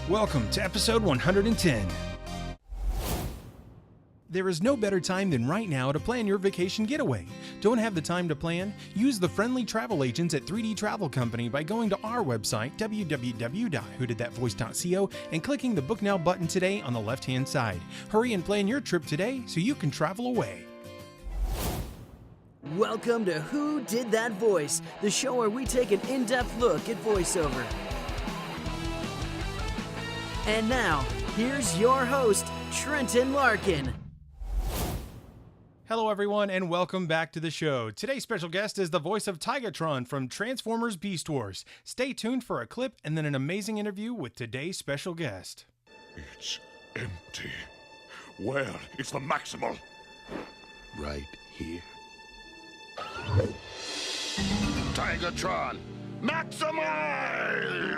Welcome to episode 110. There is no better time than right now to plan your vacation getaway. Don't have the time to plan? Use the friendly travel agents at 3D Travel Company by going to our website, www.whodidthatvoice.co, and clicking the Book Now button today on the left-hand side. Hurry and plan your trip today so you can travel away. Welcome to Who Did That Voice, the show where we take an in-depth look at voiceover. And now, here's your host, Trenton Larkin. Hello everyone and welcome back to the show. Today's special guest is the voice of Tigatron from Transformers Beast Wars. Stay tuned for a clip and then an amazing interview with today's special guest. It's empty. Where is the Maximal? Right here. Tigatron! Maximize!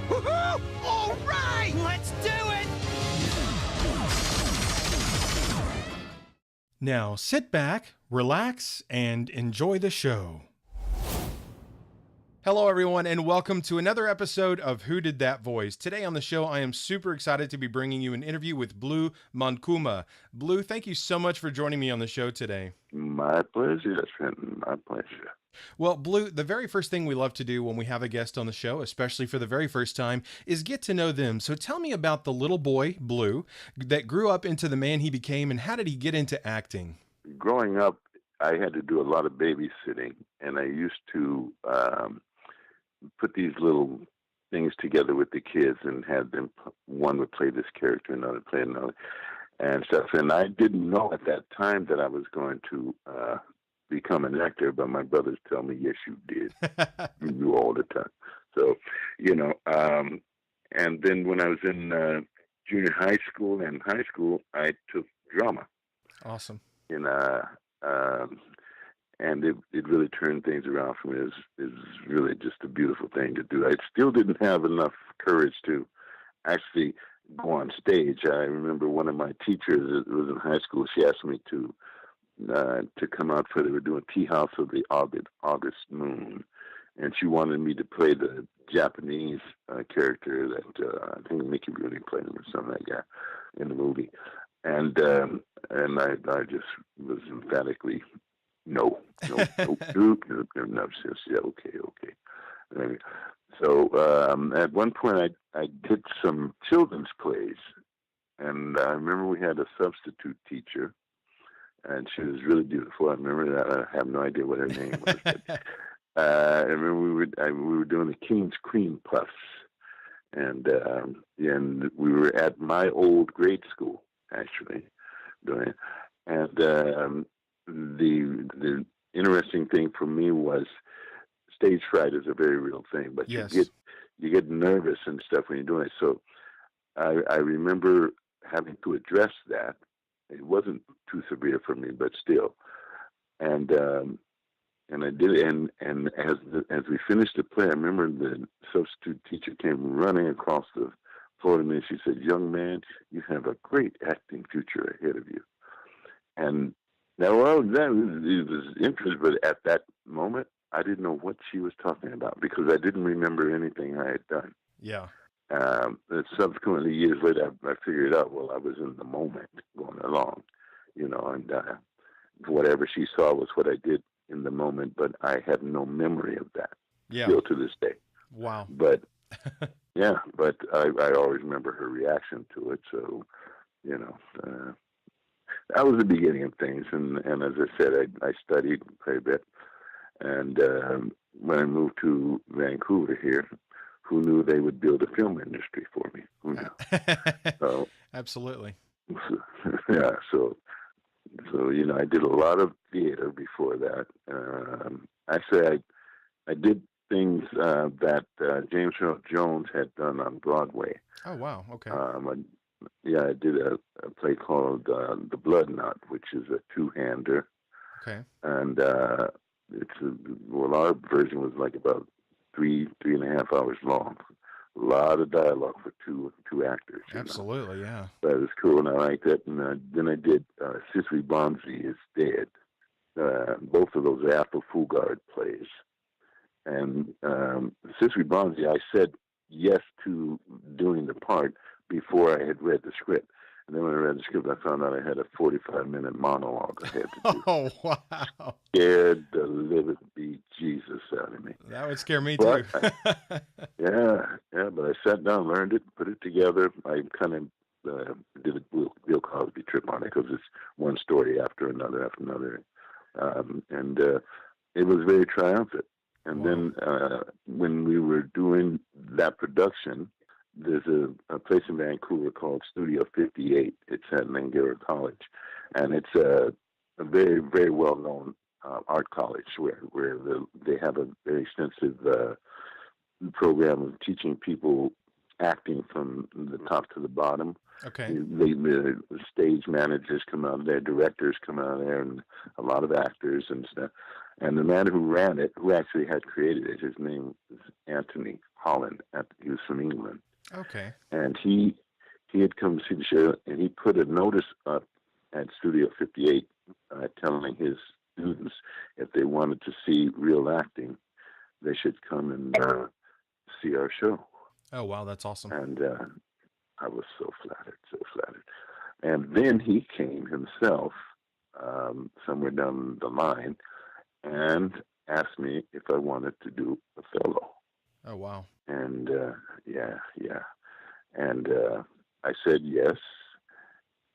Woohoo! All right! Let's do it! Now sit back, relax, and enjoy the show. Hello everyone and welcome to another episode of Who Did That Voice. Today on the show I am super excited to be bringing you an interview with Blu Mankuma. Blu, thank you so much for joining me on the show today. My pleasure, Trenton. My pleasure. Well, Blu, the very first thing we love to do when we have a guest on the show, especially for the very first time, is get to know them. So tell me about the little boy, Blu, that grew up into the man he became, and how did he get into acting? Growing up, I had to do a lot of babysitting, and I used to put these little things together with the kids and have them, one would play this character, another play another, and stuff. And I didn't know at that time that I was going to become an actor, but my brothers tell me, yes, you did. You do all the time. So, and then when I was in junior high school and high school, I took drama. Awesome. And it really turned things around for me. It was really just a beautiful thing to do. I still didn't have enough courage to actually go on stage. I remember one of my teachers, it was in high school, she asked me to come out they were doing Tea House of the August Moon. And she wanted me to play the Japanese character that I think Mickey Rooney played him or something like that in the movie. And I just was emphatically, no, okay. So at one point I did some children's plays, and I remember we had a substitute teacher, and she was really beautiful. I remember that. I have no idea what her name was. But, I remember we were doing the King's Cream Puffs, and we were at my old grade school actually doing it. And the interesting thing for me was stage fright is a very real thing, but yes, you get nervous and stuff when you're doing it. So I remember having to address that. It wasn't too severe for me, but still. And I did it. And as we finished the play, I remember the substitute teacher came running across the floor to me, and she said, "Young man, you have a great acting future ahead of you." And now, that was interesting, but at that moment, I didn't know what she was talking about because I didn't remember anything I had done. Yeah. Subsequently, years later, I figured out, well, I was in the moment going along, and whatever she saw was what I did in the moment, but I have no memory of that still to this day. Wow. But, yeah, but I always remember her reaction to it, so, that was the beginning of things, and as I said, I studied quite a bit, and when I moved to Vancouver here, who knew they would build a film industry for me? Who knew? So, absolutely. Yeah, so I did a lot of theater before that. Actually, I did things that James Earl Jones had done on Broadway. Oh wow! Okay. I did a play called The Blood Knot, which is a two-hander. Okay. And our version was like about 3.5 hours long. A lot of dialogue for two actors. Absolutely, yeah. That was cool, and I liked that. And then I did SyFy Is Dead. Both of those are Apple Fugard plays. And SyFy I said yes to doing the part before I had read the script. And then when I read the script, I found out I had a 45-minute monologue I had to do. Oh, wow. Scared the living Jesus out of me. That would scare me too. But I sat down, learned it, put it together. I kind of did a Bill Cosby trip on it because it's one story after another. And it was very triumphant. And then when we were doing that production, there's a place in Vancouver called Studio 58. It's at Langara College. And it's a very, very well-known art college where they have a very extensive program of teaching people acting from the top to the bottom. Okay. The stage managers come out there, directors come out there, and a lot of actors and stuff. And the man who ran it, who actually had created it, his name is Anthony Holland. He was from England. Okay. And he had come to see the show, and he put a notice up at Studio 58 telling his students if they wanted to see real acting, they should come and see our show. Oh, wow, that's awesome. And I was so flattered. And then he came himself somewhere down the line and asked me if I wanted to do Othello. Oh, wow. And and I said yes.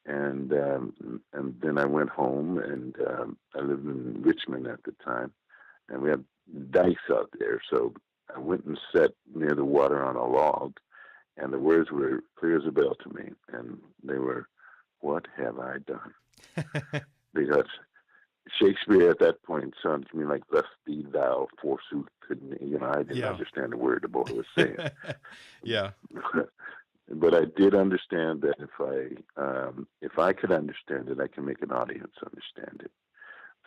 And then I went home, and I lived in Richmond at the time, and we had dikes out there. So I went and sat near the water on a log, and the words were clear as a bell to me, and they were, "What have I done?" Because Shakespeare at that point sounded to me like, "Thus be thou, forsooth." I didn't understand a word the boy was saying. Yeah. But I did understand that if I could understand it, I can make an audience understand it.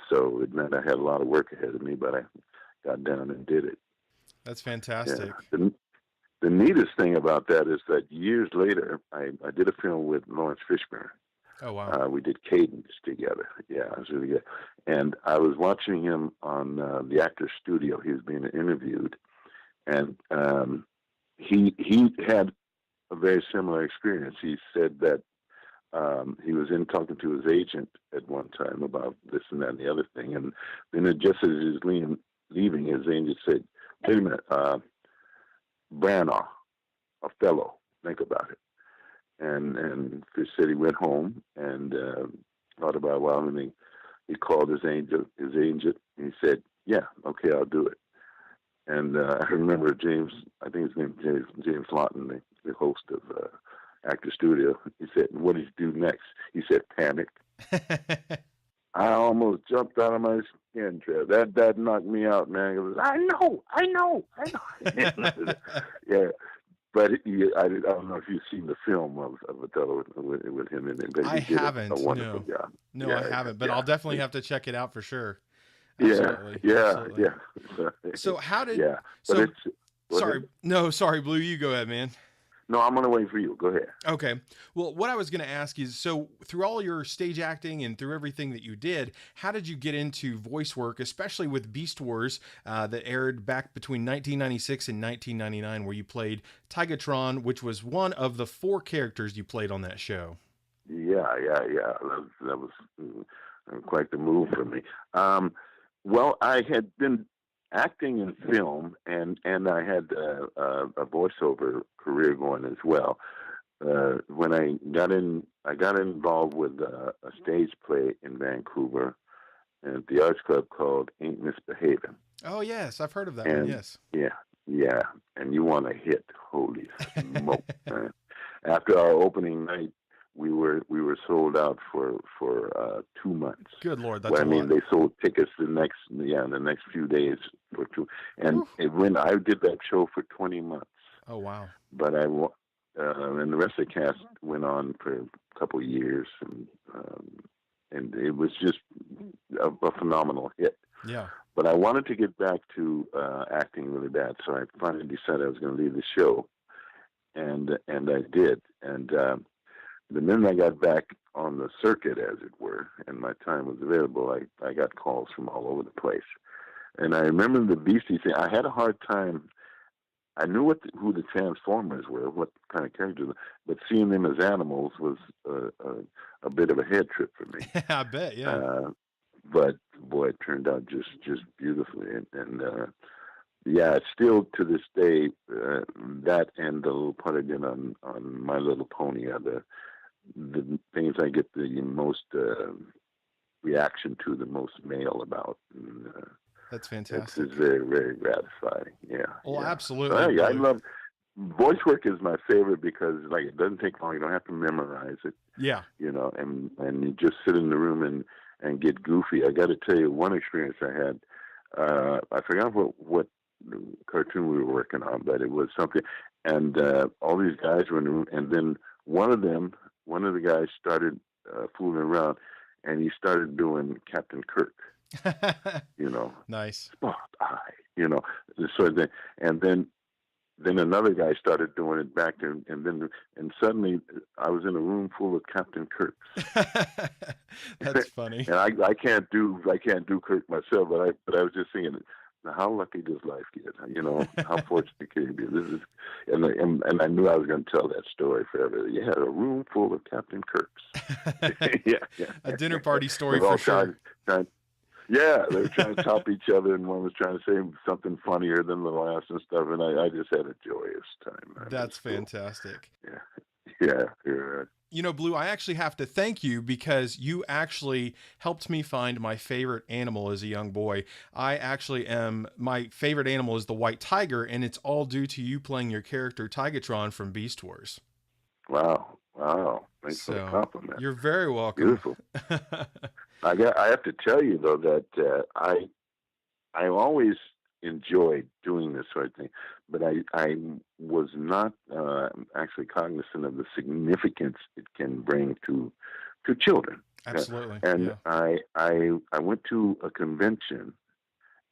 So it meant I had a lot of work ahead of me, but I got down and did it. That's fantastic. Yeah. The neatest thing about that is that years later, I did a film with Lawrence Fishburne. Oh, wow. We did Cadence together. Yeah, it was really good. And I was watching him on the Actors Studio. He was being interviewed, and he had a very similar experience. He said that he was in talking to his agent at one time about this and that and the other thing, and then just as he was leaving, his agent said, "Wait a minute, Branagh, Othello, think about it." And Fish said he went home and thought about it a while, and he called his agent, and he said, "Yeah, okay, I'll do it." And I remember James, I think his name is James Lawton, the host of Actor Studio. He said, "What did you do next?" He said, "Panic." I almost jumped out of my skin, Trev. That knocked me out, man. It was, I know. Yeah. But I don't know if you've seen the film of Othello with him in it. But I haven't. A wonderful job. No, I haven't. But I'll definitely have to check it out for sure. Absolutely. Yeah. So how did? Yeah. So sorry, Blue. You go ahead, man. No, I'm going to wait for you. Go ahead. Okay. Well, what I was going to ask is, so through all your stage acting and through everything that you did, how did you get into voice work, especially with Beast Wars that aired back between 1996 and 1999, where you played Tigatron, which was one of the 4 characters you played on that show? Yeah. That was quite the move for me. Well, I had been acting in film, and I had a voiceover career going as well. When I got involved with a stage play in Vancouver at the Arts Club called Ain't Misbehaving. Oh yes, I've heard of that one. Yes. Yeah, and you want to hit, holy smoke! Man. After our opening night, we were sold out for 2 months. Good Lord, that's a lot. They sold tickets the next few days for 2, and when I did that show for 20 months. Oh wow! But and the rest of the cast went on for a couple of years, and it was just a phenomenal hit. Yeah. But I wanted to get back to acting really bad, so I finally decided I was going to leave the show, and I did. And the minute I got back on the circuit, as it were, and my time was available, I got calls from all over the place. And I remember the Beastie thing. I had a hard time. I knew who the Transformers were, what kind of characters, but seeing them as animals was a bit of a head trip for me. I bet, yeah. But boy, it turned out just beautifully, and yeah, it's still to this day that and the little part I did on My Little Pony are the things I get the most reaction to, the most mail about. And, that's fantastic. It's very, very gratifying. Yeah. Well, yeah. absolutely. So, I love voice work is my favorite because like it doesn't take long. You don't have to memorize it. Yeah. You know, and you just sit in the room and get goofy. I got to tell you one experience I had. I forgot what cartoon we were working on, but it was something. And all these guys were in the room, and then one of the guys started fooling around, and he started doing Captain Kirk. You know, nice. Spot eye, you know, this sort of thing. And then another guy started doing it back there, and suddenly I was in a room full of Captain Kirks. That's funny. And I can't do Kirk myself, but I was just thinking, how lucky does life get? You know, how fortunate can you be? This is, and I knew I was going to tell that story forever. You had a room full of Captain Kirks. yeah. A dinner party story for sure. Yeah, they were trying to top each other, and one was trying to say something funnier than the last and stuff, and I just had a joyous time. That's fantastic. Cool. Yeah, you're right. You know, Blue, I actually have to thank you because you actually helped me find my favorite animal as a young boy. My favorite animal is the white tiger, and it's all due to you playing your character Tigatron from Beast Wars. Wow. Thanks for the compliment. You're very welcome. Beautiful. I have to tell you though that I always enjoyed doing this sort of thing, but I was not actually cognizant of the significance it can bring to children. Absolutely. And yeah. I went to a convention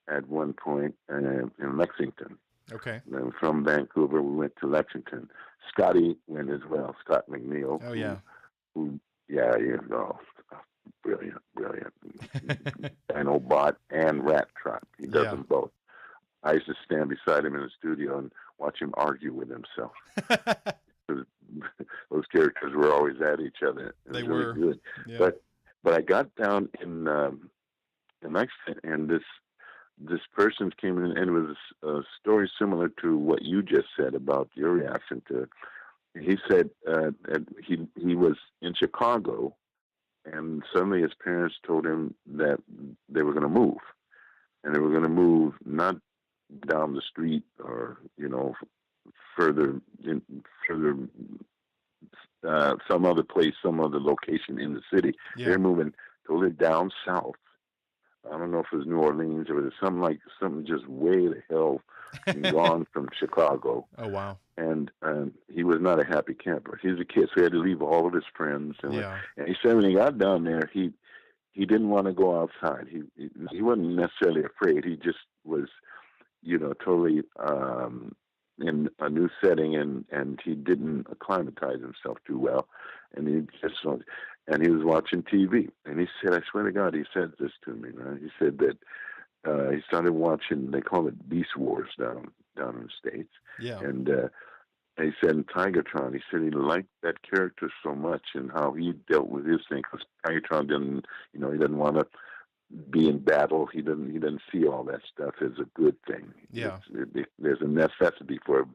at one point in Lexington. Okay. And from Vancouver, we went to Lexington. Scotty went as well. Scott McNeil. Oh yeah. Brilliant. And Obot and Rat Trap. He does them both. I used to stand beside him in the studio and watch him argue with himself. Those characters were always at each other. It was really good. Yeah. But I got down in Lexington, and this person came in, and it was a story similar to what you just said about your reaction to. He said that he was in Chicago, and suddenly his parents told him that they were going to move, and they were going to move not down the street or further some other place, some other location in the city. Yeah. They're moving totally down south. I don't know if it was New Orleans or it was something just way the hell gone from Chicago. Oh wow! And he was not a happy camper. He was a kid, so he had to leave all of his friends. And he said when he got down there, he didn't want to go outside. He wasn't necessarily afraid. He just was, totally in a new setting, and he didn't acclimatize himself too well, and he was watching TV, and he said, I swear to God, he said this to me, right? He said that he started watching, they call it Beast Wars down in the States. Yeah. And he said in Tigatron, he said he liked that character so much and how he dealt with his thing, because Tigatron didn't, he didn't want to be in battle. He doesn't see all that stuff as a good thing. Yeah. There's a necessity for it,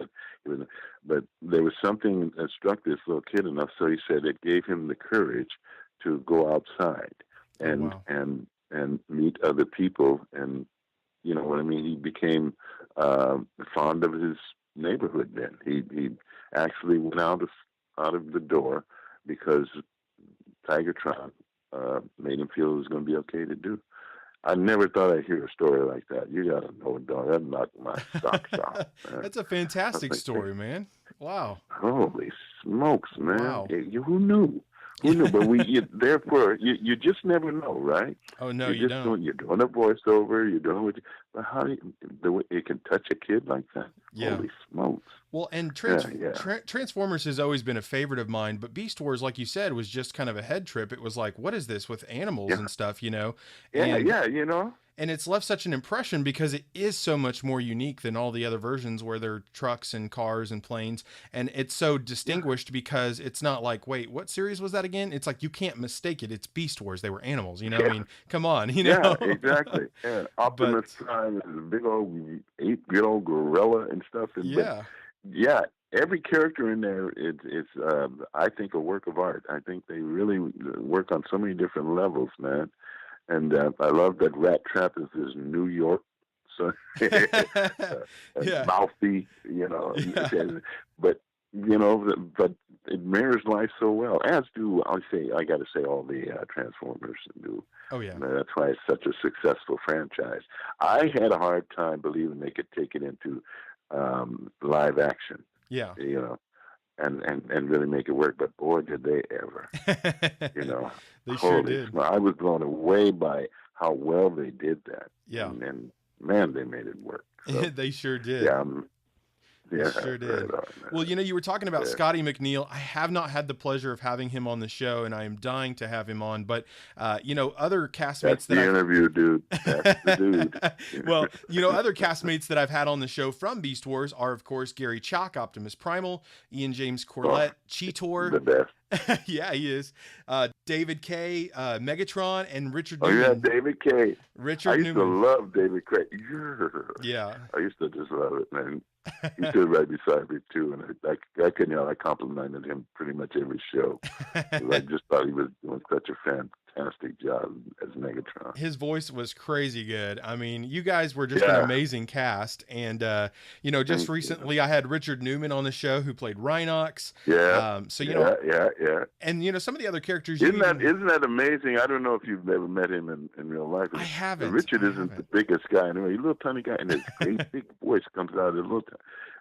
but there was something that struck this little kid enough, so he said it gave him the courage to go outside and meet other people, and you know what I mean. He became fond of his neighborhood. Then he actually went out of the door because Tigatron made him feel it was going to be okay to do. I never thought I'd hear a story like that. You gotta know, dog. That knocked my socks off, man. That's a fantastic story, man. Wow. Holy smokes, man! Wow. Who knew? Who knew? But therefore, you just never know, right? Oh no, you don't. You're doing a voiceover. You're doing what? But how do the way it can touch a kid like that? Yeah. Holy smokes! Well, and Transformers has always been a favorite of mine, but Beast Wars, like you said, was just kind of a head trip. It was like, what is this with animals and stuff, you know? Yeah. And it's left such an impression because it is so much more unique than all the other versions where they're trucks and cars and planes. And it's so distinguished because it's not like, wait, what series was that again? It's like, you can't mistake it. It's Beast Wars. They were animals, you know? I mean, come on, you know? Yeah, exactly. Yeah. Optimus Prime is a big old gorilla and stuff. But every character in there is I think, a work of art. I think they really work on so many different levels, man. And I love that Rat Trap is New York, so mouthy, you know. But it mirrors life so well. As do I got to say all the Transformers do. Oh yeah, that's why it's such a successful franchise. I had a hard time believing they could take it into live action. Yeah, you know. And really make it work, but boy, did they ever! You know, they sure did. I was blown away by how well they did that. Yeah, and man, they made it work. So, they sure did. Yeah, sure did. Well, you know, you were talking about Scotty McNeil. I have not had the pleasure of having him on the show, and I am dying to have him on. But you know, other castmates interview, dude. That's the dude. Well, you know, other castmates that I've had on the show from Beast Wars are, of course, Gary Chalk, Optimus Primal, Ian James Corlett, Cheetor. The best. Yeah, he is. David K, Megatron, and Richard Newman. Oh, yeah, David K. Richard Newman. I used to love David K. Yeah. I used to just love it, man. He stood right beside me, too, and I couldn't, I complimented him pretty much every show. I just thought he was doing such a fantastic job as Megatron. His voice was crazy good. I mean, you guys were just an amazing cast. And, you know, just recently I had Richard Newman on the show who played Rhinox. Yeah. So, you know. Yeah. And, you know, some of the other characters. Isn't that amazing? I don't know if you've ever met him in real life. I haven't. Richard isn't the biggest guy anyway. He's a little tiny guy, and his great big voice comes out of a little.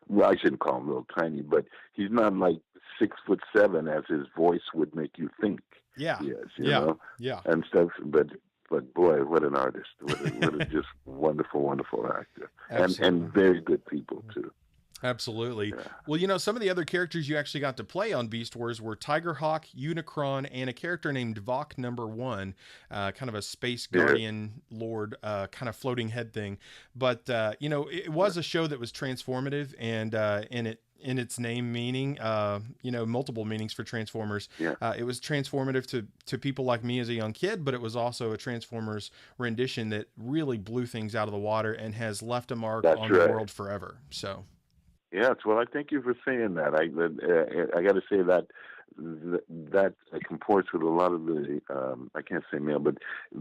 Well, I shouldn't call him little tiny, but he's not like 6'7" as his voice would make you think. Yeah. He is, you know? Yeah. And stuff, but boy, what an artist! What a just wonderful actor, and very good people too. Absolutely. Yeah. Well, you know, some of the other characters you actually got to play on Beast Wars were Tigerhawk, Unicron, and a character named Vok Number 1, kind of a space guardian lord, kind of floating head thing. But, you know, it was a show that was transformative, and in its name meaning, you know, multiple meanings for Transformers. Yeah. It was transformative to people like me as a young kid, but it was also a Transformers rendition that really blew things out of the water and has left a mark on the world forever. So. Yes, well, I thank you for saying that. I got to say that comports with a lot of the I can't say mail, but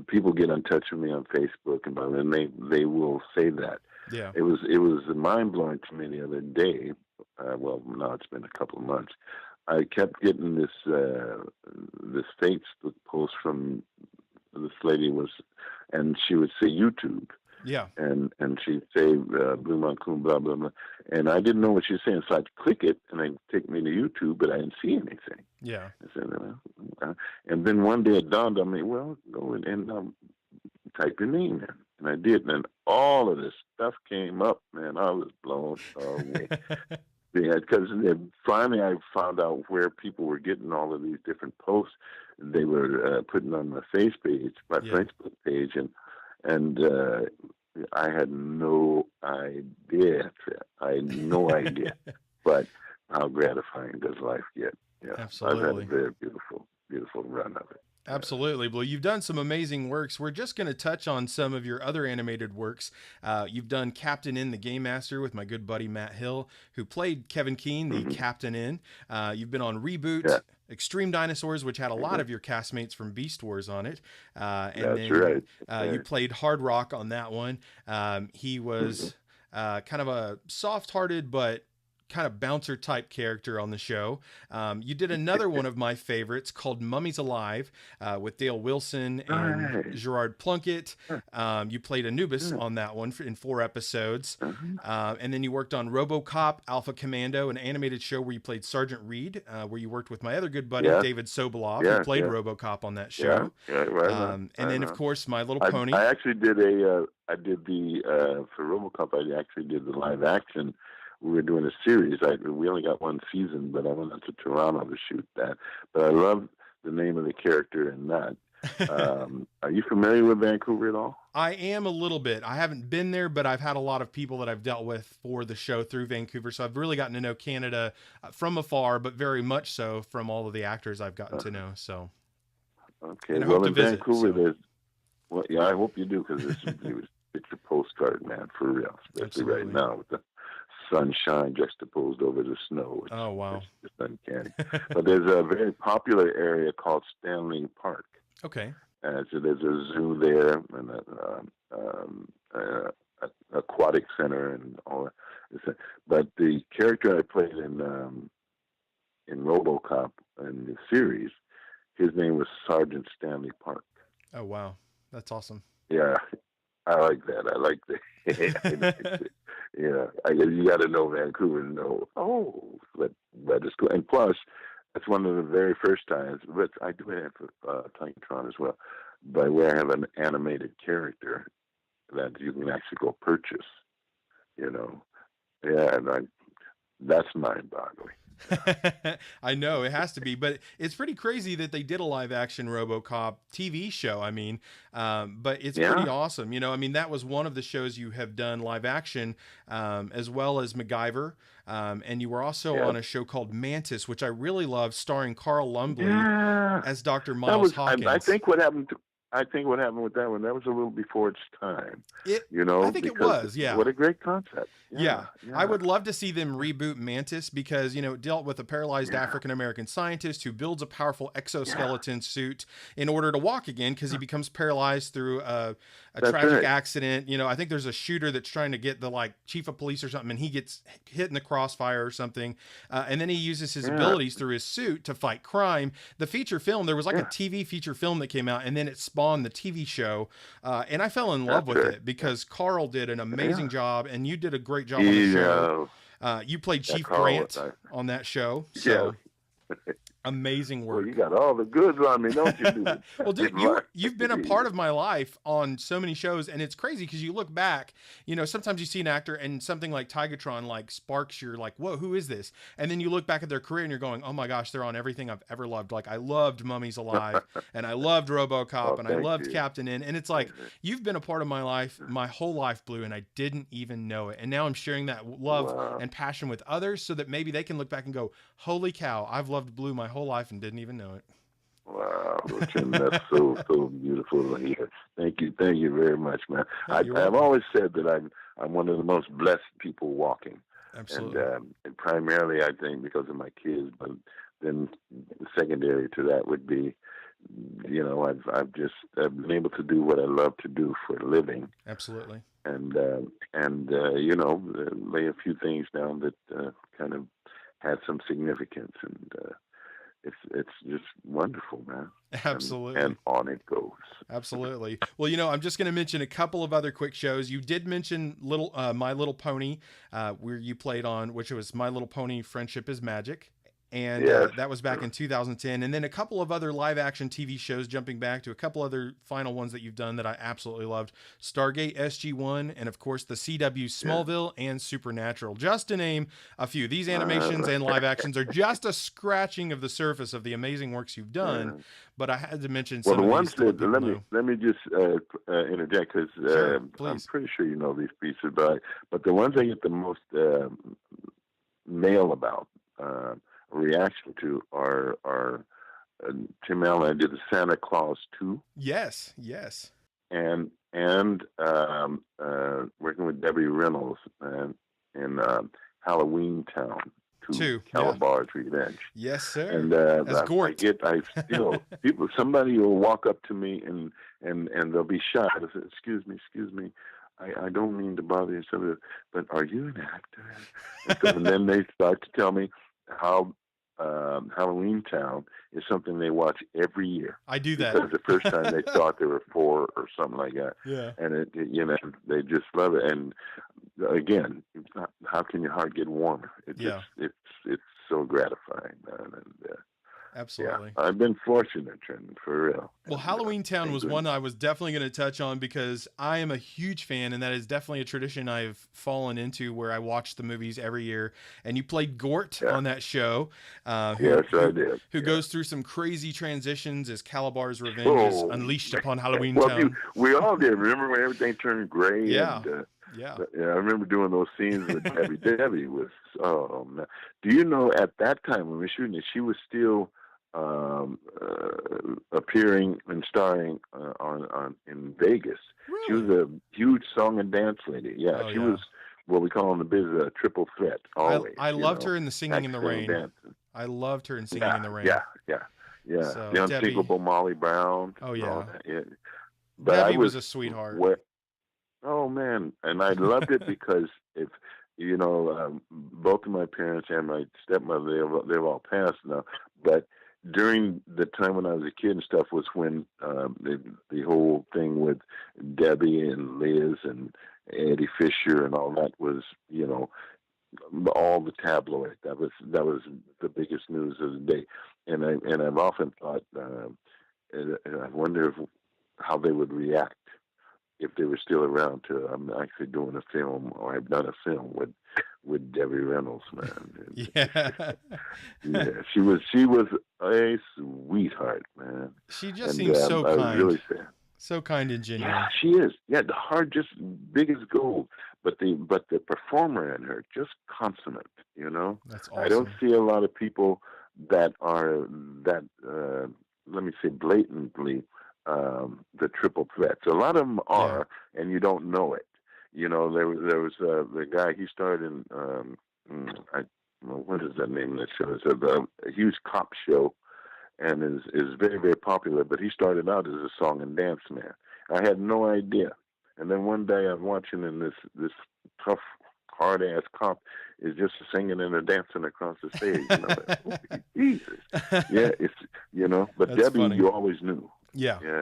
people get in touch with me on Facebook and they will say that. Yeah, it was mind blowing to me the other day. Well, now it's been a couple of months. I kept getting this Facebook post from this lady and she would say YouTube. Yeah. And she'd say Blu Mankuma, blah, blah, blah. And I didn't know what she was saying, so I'd click it, and it'd take me to YouTube, but I didn't see anything. Yeah. I said, and then one day it dawned on me, well, go and type your name in. And I did, and then all of this stuff came up, man. I was blown away. Yeah, because finally I found out where people were getting all of these different posts they were putting on my Facebook page, and I had no idea. But how gratifying does life get? Yeah, absolutely. I've had a very beautiful run of it. Absolutely. Well, you've done some amazing works. We're just going to touch on some of your other animated works. You've done Captain N, the Game Master, with my good buddy Matt Hill, who played Kevin Keene, the Captain N. You've been on Reboot, Extreme Dinosaurs, which had a lot of your castmates from Beast Wars on it. That's right. You played Hard Rock on that one. He was kind of a soft-hearted but kind of bouncer type character on the show. You did another one of my favorites called Mummies Alive with Dale Wilson and Right. Gerard Plunkett. You played Anubis on that one in 4 episodes. And then you worked on RoboCop, Alpha Commando, an animated show where you played Sergeant Reed, where you worked with my other good buddy, David Sobolov, who played RoboCop on that show. And then, of course, My Little Pony. I actually did I did the, for RoboCop, I actually did the live action. We were doing a series. We only got 1 season, but I went out to Toronto to shoot that. But I love the name of the character in that. Are you familiar with Vancouver at all? I am a little bit. I haven't been there, but I've had a lot of people that I've dealt with for the show through Vancouver. So I've really gotten to know Canada from afar, but very much so from all of the actors I've gotten to know. So, okay. Well, in Vancouver, I hope you do, because it's your postcard, man, for real. Especially right now with the sunshine juxtaposed over the snow. Oh, wow. It's uncanny. But there's a very popular area called Stanley Park. Okay. So there's a zoo there and an aquatic center and all that. But the character I played in RoboCop in the series, his name was Sergeant Stanley Park. Oh, wow. That's awesome. Yeah, I like that. I like that. Yeah, you got to know Vancouver to know. Oh, that is cool. And plus, that's one of the very first times. But I do have Tigatron as well, by where I have an animated character that you can actually go purchase. You know, yeah, and that's mind-boggling. I know it has to be, but it's pretty crazy that they did a live action RoboCop TV show. I mean, but it's pretty awesome. You know, I mean, that was one of the shows you have done live action, as well as MacGyver. And you were also on a show called Mantis, which I really love, starring Carl Lumbly as Dr. Miles Hawkins. I think what happened with that one, that was a little before its time. I think it was, yeah. What a great concept. Yeah. I would love to see them reboot Mantis, because, it dealt with a paralyzed African-American scientist who builds a powerful exoskeleton suit in order to walk again, because he becomes paralyzed through a tragic accident. I think there's a shooter that's trying to get the chief of police or something, and he gets hit in the crossfire or something. And then he uses his abilities through his suit to fight crime. The feature film, there was a TV feature film that came out, and then it spawned the TV show. And I fell in love with it because Carl did an amazing job, and you did a great job on the show. You played Chief Grant on that show. So amazing work. Well, you got all the goods on me, don't you, dude? Well, dude, you've been a part of my life on so many shows, and it's crazy because you look back, sometimes you see an actor and something like Tigatron sparks your whoa, who is this? And then you look back at their career and you're going, oh my gosh, they're on everything I've ever loved. I loved Mummies Alive, and I loved RoboCop, and I loved Captain N. And it's you've been a part of my life, my whole life, Blue, and I didn't even know it. And now I'm sharing that love and passion with others so that maybe they can look back and go, holy cow, I've loved Blue my whole life and didn't even know it. Wow, Tim, that's so beautiful to hear. Thank you very much, man. I've always said that I'm one of the most blessed people walking. Absolutely. And primarily, I think, because of my kids, but then secondary to that would be, I've been able to do what I love to do for a living. Absolutely. And lay a few things down that kind of had some significance, and it's just wonderful, man. Absolutely. And on it goes. Absolutely. Well, I'm just going to mention a couple of other quick shows. You did mention My Little Pony, where you played on, which was My Little Pony Friendship is Magic. And that was back in 2010. And then a couple of other live action TV shows, jumping back to a couple other final ones that you've done that I absolutely loved. Stargate SG-1, and of course the CW Smallville and Supernatural, just to name a few. These animations and live actions are just a scratching of the surface of the amazing works you've done. But I had to mention some the of ones these that, let me just interject, because I'm pretty sure you know these pieces, but the ones I get the most mail about, reaction to are Tim Allen. I did the Santa Claus 2. Yes. And working with Debbie Reynolds in Halloweentown II, Kalabar's Revenge. Yes, sir. And as Gort. Somebody will walk up to me and they'll be shy. They'll say, excuse me. I don't mean to bother you, but are you an actor? And then they start to tell me how Halloweentown is something they watch every year. I do that. Because the first time they thought there were 4 or something like that. Yeah. And they just love it. And again, how can your heart get warmer? It's so gratifying, man. And absolutely. Yeah, I've been fortunate, Trenton, for real. Well, Halloweentown was one I was definitely going to touch on because I am a huge fan, and that is definitely a tradition I've fallen into where I watch the movies every year. And you played Gort on that show. Yes, I did. Who goes through some crazy transitions as Kalabar's revenge is unleashed upon Halloweentown. Well, we all did. Remember when everything turned gray? Yeah. And, yeah. I remember doing those scenes with Debbie. Debbie was, oh, man. Do you know at that time when we were shooting it, she was still appearing and starring in Vegas. Really? She was a huge song and dance lady. Yeah, she was what we call in the business a triple threat. Always. I loved her in the Singing in the Rain. Dancing. I loved her in Singing in the Rain. Yeah. So, the Unsinkable Molly Brown. Oh yeah. But Debbie was a sweetheart. Oh man, and I loved it because if both of my parents and my stepmother, they're all passed now, but during the time when I was a kid and stuff was when the whole thing with Debbie and Liz and Eddie Fisher and all that was, all the tabloid. That was the biggest news of the day. And I've often thought, and I wonder how they would react if they were still around. I'm actually doing a film, or I've done a film with Debbie Reynolds, man. Yeah. She was a sweetheart, man. She just seems so kind. I was really sad. So kind and genuine. Yeah, she is. Yeah, the heart just big as gold, but the performer in her just consummate. That's awesome. I don't see a lot of people that are that. Let me say blatantly the triple threats. A lot of them are, and you don't know it. There was the guy. He starred in what is that name of that show? It's a huge cop show, and is very, very popular. But he started out as a song and dance man. I had no idea. And then one day I'm watching, and this tough, hard ass cop is just singing and dancing across the stage. And I'm like, Jesus. Yeah, it's But That's Debbie, funny. you always knew. Yeah. Yeah.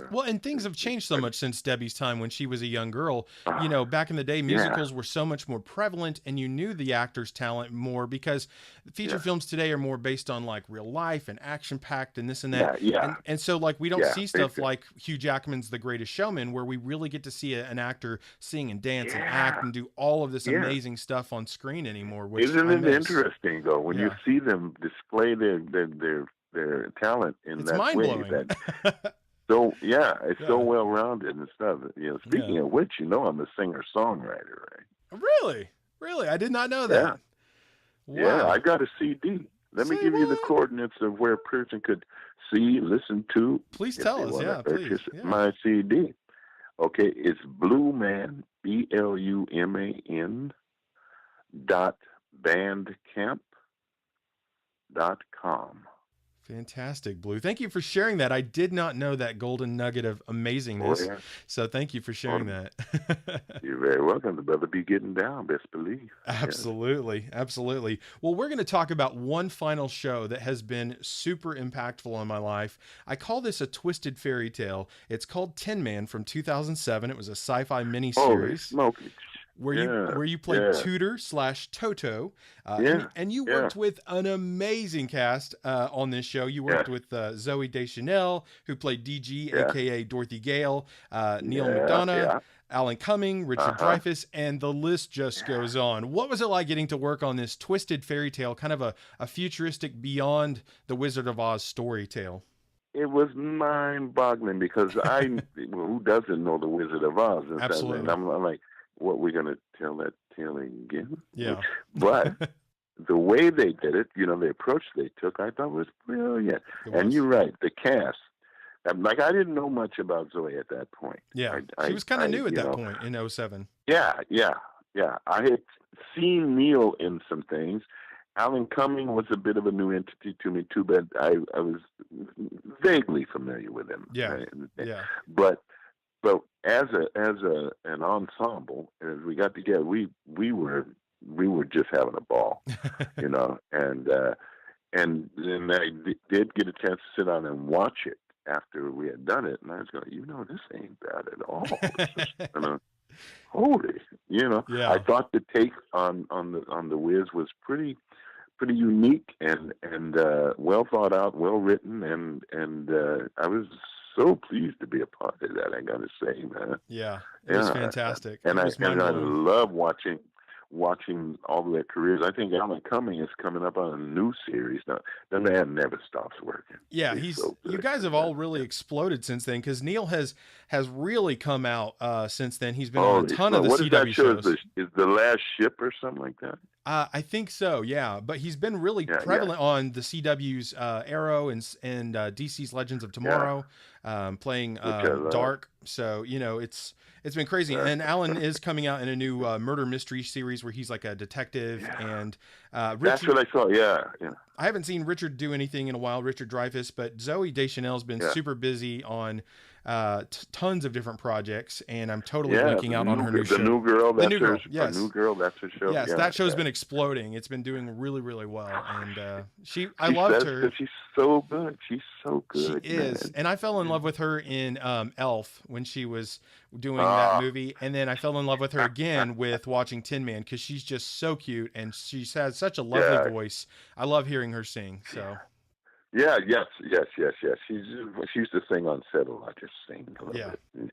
Well, and things have changed so much since Debbie's time when she was a young girl. Back in the day, musicals were so much more prevalent, and you knew the actor's talent more because feature films today are more based on like real life and action packed and this and that. And so like we don't see stuff like Hugh Jackman's The Greatest Showman, where we really get to see an actor sing and dance and act and do all of this amazing stuff on screen anymore. Which Isn't it interesting though when you see them display their talent in that way? It's so well rounded and stuff. Speaking of which, I'm a singer songwriter, right? Really, I did not know that. Yeah, I got a CD. Let me give you the coordinates of where a person could see, listen to. Please tell us, please. My CD. Okay, it's Blu Man, BLUMAN .bandcamp.com. Fantastic, Blu. Thank you for sharing that. I did not know that golden nugget of amazingness. So thank you for sharing that. You're very welcome. The brother be getting down, best believe. Absolutely. Absolutely. Well, we're going to talk about one final show that has been super impactful on my life. I call this a twisted fairy tale. It's called Tinman from 2007. It was a SyFy miniseries. Where you played Tutor/Toto, and you worked with an amazing cast on this show. You worked with Zooey Deschanel, who played DG, aka Dorothy Gale, Neil McDonough, Alan Cumming, Richard Dreyfuss, and the list just goes on. What was it like getting to work on this twisted fairy tale, kind of a futuristic beyond the Wizard of Oz story tale? It was mind-boggling because who doesn't know the Wizard of Oz? Absolutely. And I'm like, what, we're going to tell that tale again? Yeah. But the way they did it, the approach they took, I thought was brilliant. And you're right, the cast. Like, I didn't know much about Zoe at that point. Yeah, she was kind of new at that point in 2007. Yeah. I had seen Neil in some things. Alan Cumming was a bit of a new entity to me, too, but I was vaguely familiar with him. Yeah. But but as an ensemble, as we got together, we were just having a ball, you know, and then I did get a chance to sit down and watch it after we had done it, and I was going, you know, this ain't bad at all. It's just, you know, holy, you know. Yeah. I thought the take on the Wiz was pretty unique and well thought out, well written, and I was so pleased to be a part of that. I got to say, man. Yeah, it was fantastic. And it was I love watching all of their careers. I think Alan Cumming is coming up on a new series now. The man never stops working. Yeah, he's so you guys have all really exploded since then, because Neil has really come out since then. He's been on a ton of the CW shows. Is The Last Ship or something like that? I think so, yeah. But he's been really prevalent on the CW's Arrow and DC's Legends of Tomorrow, playing Dark. So, you know, it's been crazy. And Alan is coming out in a new murder mystery series where he's like a detective. And Richard, that's what I saw. Yeah. I haven't seen Richard do anything in a while, Richard Dreyfuss, but Zoe Deschanel's been super busy on tons of different projects, and I'm totally blanking out on her new show. The New Girl, that's her show. Yes, that show's been exploding. It's been doing really, really well, and I loved her. She's so good. She's so good. She is, and I fell in love with her in Elf when she was doing that movie, and then I fell in love with her again with watching Tinman, because she's just so cute, and she has such a lovely voice. I love hearing her sing. So. Yeah, yes. She used to sing on set a lot, just sing a little bit.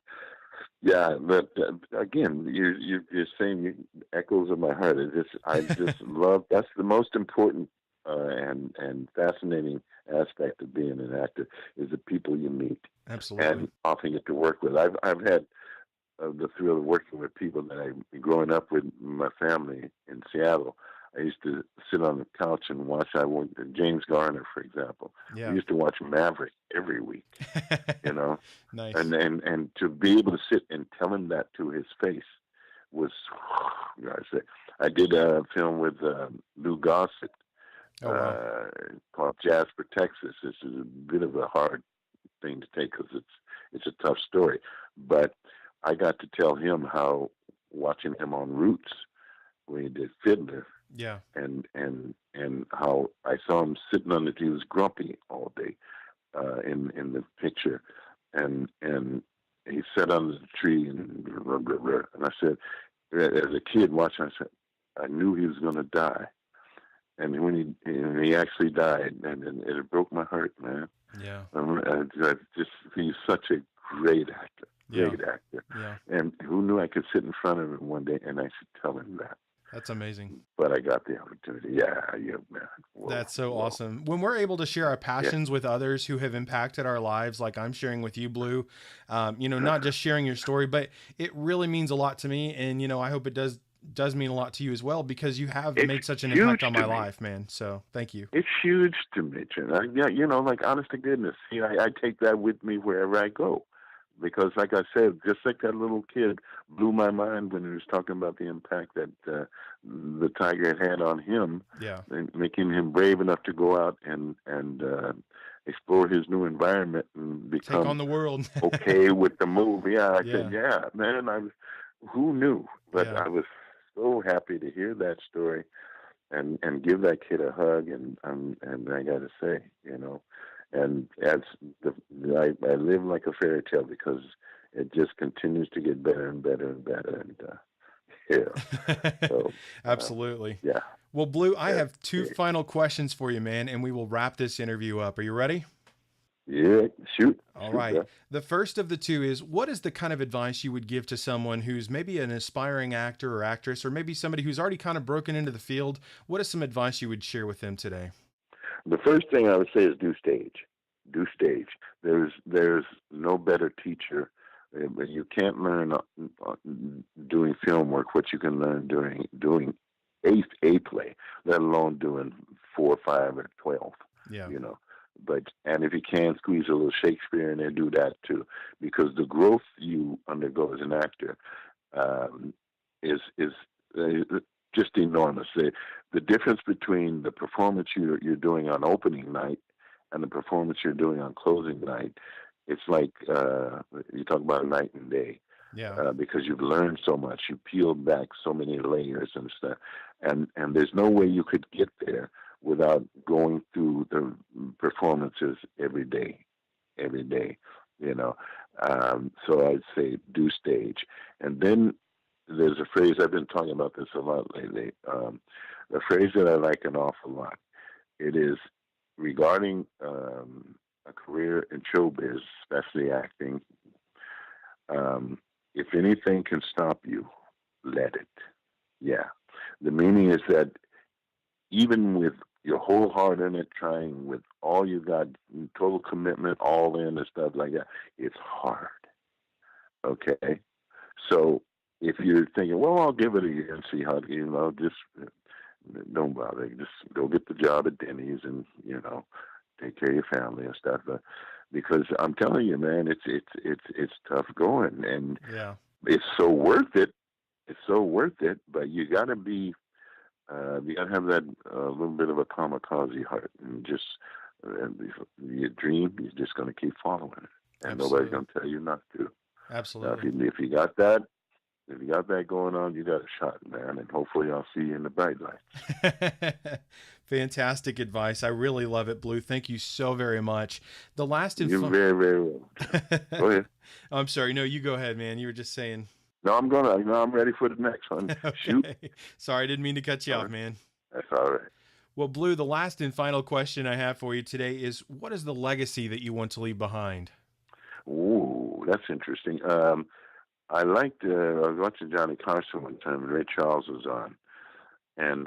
Yeah, but again, you're saying echoes of my heart. I just love. That's the most important and fascinating aspect of being an actor, is the people you meet. Absolutely. And often get to work with. I've had the thrill of working with people that growing up with my family in Seattle. I used to sit on the couch and watch. James Garner, for example. Yeah. We used to watch Maverick every week. You know, nice. And to be able to sit and tell him that to his face was. I did a film with Lou Gossett called Jasper, Texas. This is a bit of a hard thing to take because it's a tough story, but I got to tell him how watching him on Roots when he did Fiddler. Yeah. And how I saw him sitting on it. He was grumpy all day in the picture. And he sat under the tree and I said, as a kid watching, I said, I knew he was going to die. And when he actually died, and it broke my heart, man. Yeah. He's such a great actor. Great actor. Yeah. And who knew I could sit in front of him one day and I should tell him that. That's amazing. But I got the opportunity. Yeah, man. Whoa, that's so awesome. When we're able to share our passions with others who have impacted our lives, like I'm sharing with you, Blu, not just sharing your story, but it really means a lot to me. And, I hope it does mean a lot to you as well, because you have made such an impact on my life, man. So thank you. It's huge to me, Jen. Like honest to goodness, I take that with me wherever I go. Because, like I said, just like that little kid blew my mind when he was talking about the impact that the tiger had on him, and making him brave enough to go out and explore his new environment and become take on the world. okay with the move. I said, man, who knew? But I was so happy to hear that story and give that kid a hug. And I got to say, and I live like a fairy tale because it just continues to get better and better and better. And so, absolutely. Yeah. Well, Blu, I have two final questions for you, man, and we will wrap this interview up. Are you ready? Yeah, shoot. All right. Yeah. The first of the two is, what is the kind of advice you would give to someone who's maybe an aspiring actor or actress, or maybe somebody who's already kind of broken into the field? What is some advice you would share with them today? The first thing I would say is do stage. Do stage. There's no better teacher. You can't learn doing film work what you can learn doing a play, let alone doing 4, 5, or 12. Yeah. And if you can squeeze a little Shakespeare in there, do that too, because the growth you undergo as an actor is just enormous. The difference between the performance you're doing on opening night and the performance you're doing on closing night it's like you talk about night and day. Yeah. Because you've learned so much, you peel back so many layers and stuff, and there's no way you could get there without going through the performances every day, you know. So I'd say do stage, and then there's a phrase I've been talking about this a lot lately. A phrase that I like an awful lot. It is regarding a career in showbiz, especially acting. If anything can stop you, let it. Yeah. The meaning is that even with your whole heart in it, trying with all you got, total commitment, all in and stuff like that, it's hard. Okay? So if you're thinking, well, I'll give it a year and see how, just don't bother. Just go get the job at Denny's and, take care of your family and stuff. Because I'm telling you, man, it's tough going, and Yeah. it's so worth it. It's so worth it, but you got to be, you got to have that little bit of a kamikaze heart, and just your dream. You're just going to keep following it, and Absolutely. nobody's going to tell you not to. Absolutely. Now, if you got that. If you got that going on, you got a shot, man, and hopefully I'll see you in the bright lights. Fantastic advice. I really love it, Blue. Thank you so very much. The last and You're very, very well. Go ahead. I'm sorry. No, you go ahead, man. You were just saying. No, I'm ready for the next one. Okay. Shoot. Sorry, I didn't mean to cut you off, man. That's all right. Well, Blue, the last and final question I have for you today is, what is the legacy that you want to leave behind? Ooh, that's interesting. I was watching Johnny Carson one time, and Ray Charles was on, and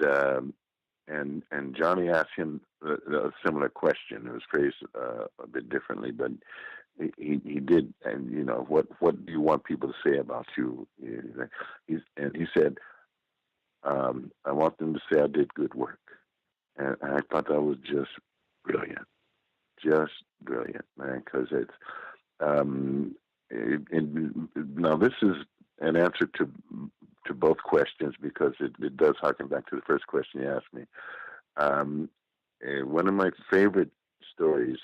Johnny asked him a similar question. It was phrased a bit differently, but he did. And what do you want people to say about you? And he said, I want them to say I did good work, and I thought that was just brilliant, man, because it's. Now this is an answer to both questions, because it does harken back to the first question you asked me. One of my favorite stories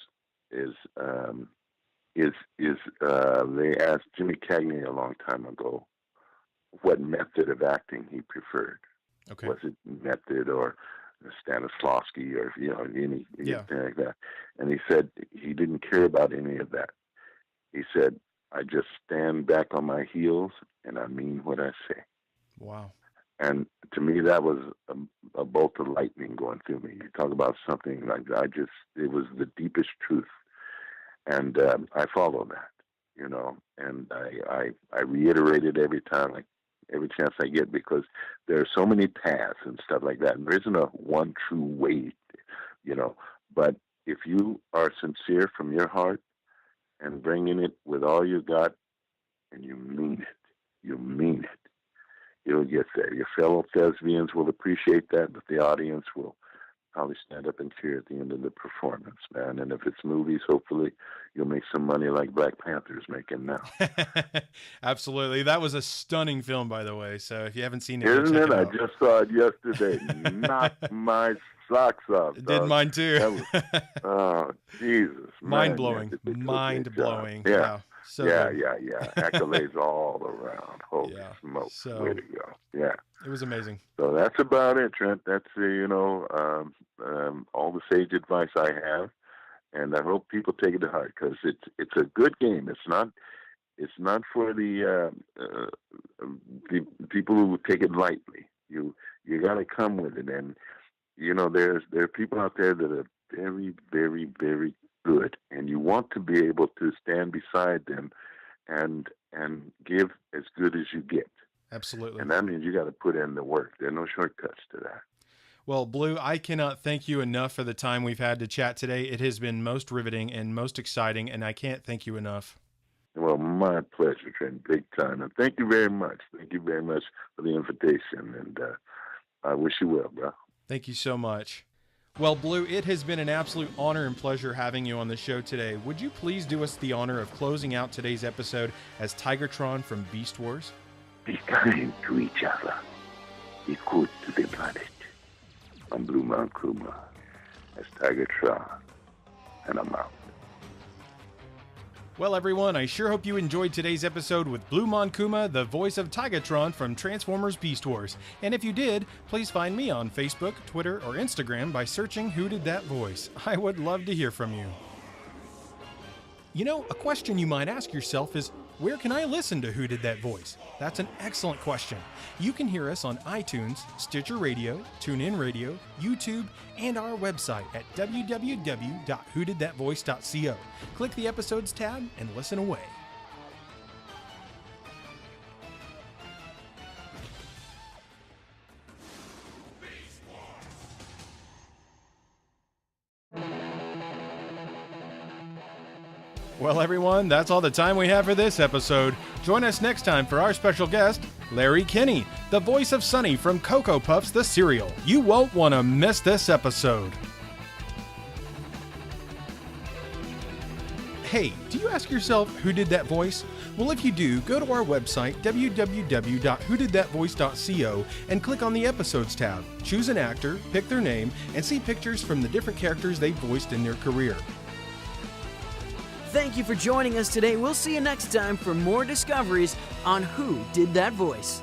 is they asked Jimmy Cagney a long time ago what method of acting he preferred. Okay. Was it method or Stanislavski or anything like that? And he said he didn't care about any of that. He said, I just stand back on my heels and I mean what I say. Wow. And to me, that was a bolt of lightning going through me. You talk about something like it was the deepest truth. And I follow that, and I reiterate it every time, like every chance I get, because there are so many paths and stuff like that. And there isn't a one true way, but if you are sincere from your heart, and bringing it with all you got, and you mean it, you'll get there. Your fellow thespians will appreciate that, but the audience will probably stand up and cheer at the end of the performance, man. And if it's movies, hopefully you'll make some money like Black Panther's making now. Absolutely. That was a stunning film, by the way. So if you haven't seen it, isn't check it? it I out. just saw it yesterday. Knocked my socks off. It did mine too. Oh, Jesus. Mind blowing. Man, you did Mind a good job. blowing. Yeah. Wow. So yeah. good. Accolades all around. Holy smokes. So, way to go. Yeah. It was amazing. So that's about it, Trent. That's, all the sage advice I have. And I hope people take it to heart, because it's a good game. It's not for the people who take it lightly. You got to come with it. And, there are people out there that are very, very, very good, and you want to be able to stand beside them and give as good as you get. Absolutely. And that means you got to put in the work. There are no shortcuts to that. Well, Blue, I cannot thank you enough for the time we've had to chat today. It has been most riveting and most exciting, and I can't thank you enough. Well, my pleasure, Trent, big time. And thank you very much. Thank you very much for the invitation, and I wish you well, bro. Thank you so much. Well, Blue, it has been an absolute honor and pleasure having you on the show today. Would you please do us the honor of closing out today's episode as Tigatron from Beast Wars? Be kind to each other. Be good to the planet. I'm Blu Mankuma as Tigatron, and I'm out. Well, everyone, I sure hope you enjoyed today's episode with Blu Mankuma, the voice of Tigatron from Transformers Beast Wars. And if you did, please find me on Facebook, Twitter, or Instagram by searching Who Did That Voice. I would love to hear from you. You know, a question you might ask yourself is, where can I listen to Who Did That Voice? That's an excellent question. You can hear us on iTunes, Stitcher Radio, TuneIn Radio, YouTube, and our website at www.whodidthatvoice.co. Click the Episodes tab and listen away. Well, everyone, that's all the time we have for this episode. Join us next time for our special guest, Larry Kinney, the voice of Sonny from Cocoa Puffs the cereal. You won't want to miss this episode. Hey, do you ask yourself who did that voice? Well, if you do, go to our website, www.whodidthatvoice.co, and click on the Episodes tab. Choose an actor, pick their name, and see pictures from the different characters they voiced in their career. Thank you for joining us today. We'll see you next time for more discoveries on Who Did That Voice.